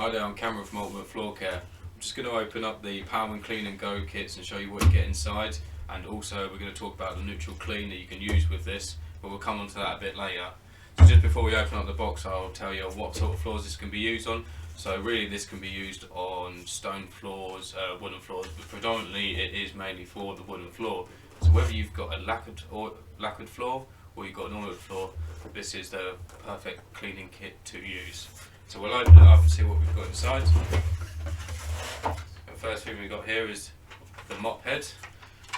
Hi there, I'm Cameron from Ultimate Floor Care. I'm just going to open up the Pallmann Clean and Go kits and show you what you get inside, and also we're going to talk about the neutral clean that you can use with this, but we'll come on to that a bit later. So just before we open up the box, I'll tell you what sort of floors this can be used on. So really this can be used on stone floors, wooden floors, but predominantly it is mainly for the wooden floor. So whether you've got a lacquered floor or you've got an oiled floor, this is the perfect cleaning kit to use. So we'll open it up and see what we've got inside. The first thing we've got here is the mop head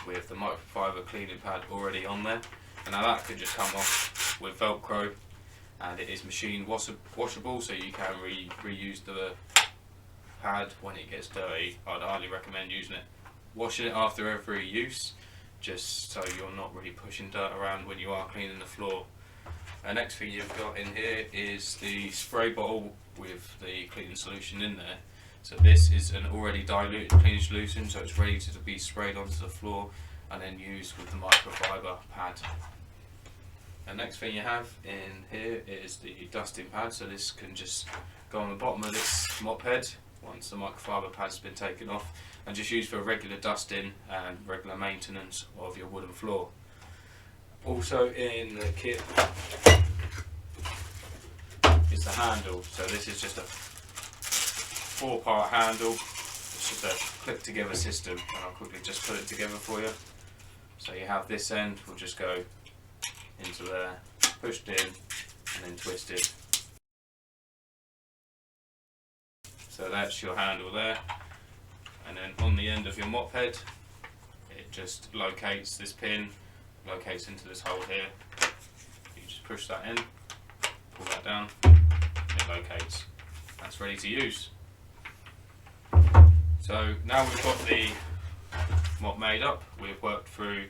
with the microfiber cleaning pad already on there. And now that can just come off with Velcro, and it is machine washable, so you can reuse the pad when it gets dirty. I'd highly recommend using it. Washing it after every use, just so you're not really pushing dirt around when you are cleaning the floor. The next thing you've got in here is the spray bottle with the cleaning solution in there. So this is an already diluted cleaning solution, so it's ready to be sprayed onto the floor and then used with the microfiber pad. The next thing you have in here is the dusting pad, so this can just go on the bottom of this mop head once the microfiber pad's been taken off, and just used for regular dusting and regular maintenance of your wooden floor. Also in the kit is the handle. So this is just a 4-part handle. It's just a clip together system, and I'll quickly just put it together for you. So you have this end will just go into there, pushed in and then twisted. So that's your handle there, and then on the end of your mop head it just locates this pin, locates into this hole here. You just push that in, pull that down, it locates. That's ready to use. So now we've got the mop made up, we've worked through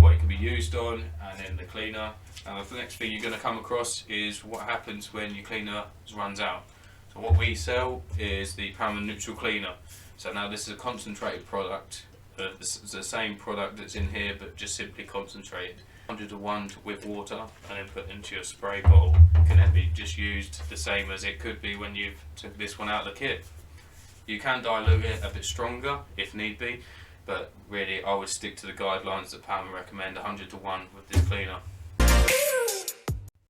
what it can be used on and then the cleaner. Now the next thing you're going to come across is what happens when your cleaner runs out. So what we sell is the Pallmann Neutral Cleaner. So now this is a concentrated product. This is the same product that's in here, but just simply concentrated. 100 to 1 with water and then put into your spray bottle. Can then be just used the same as it could be when you've took this one out of the kit. You can dilute it a bit stronger if need be, but really I would stick to the guidelines that Pallmann recommend, 100 to 1 with this cleaner.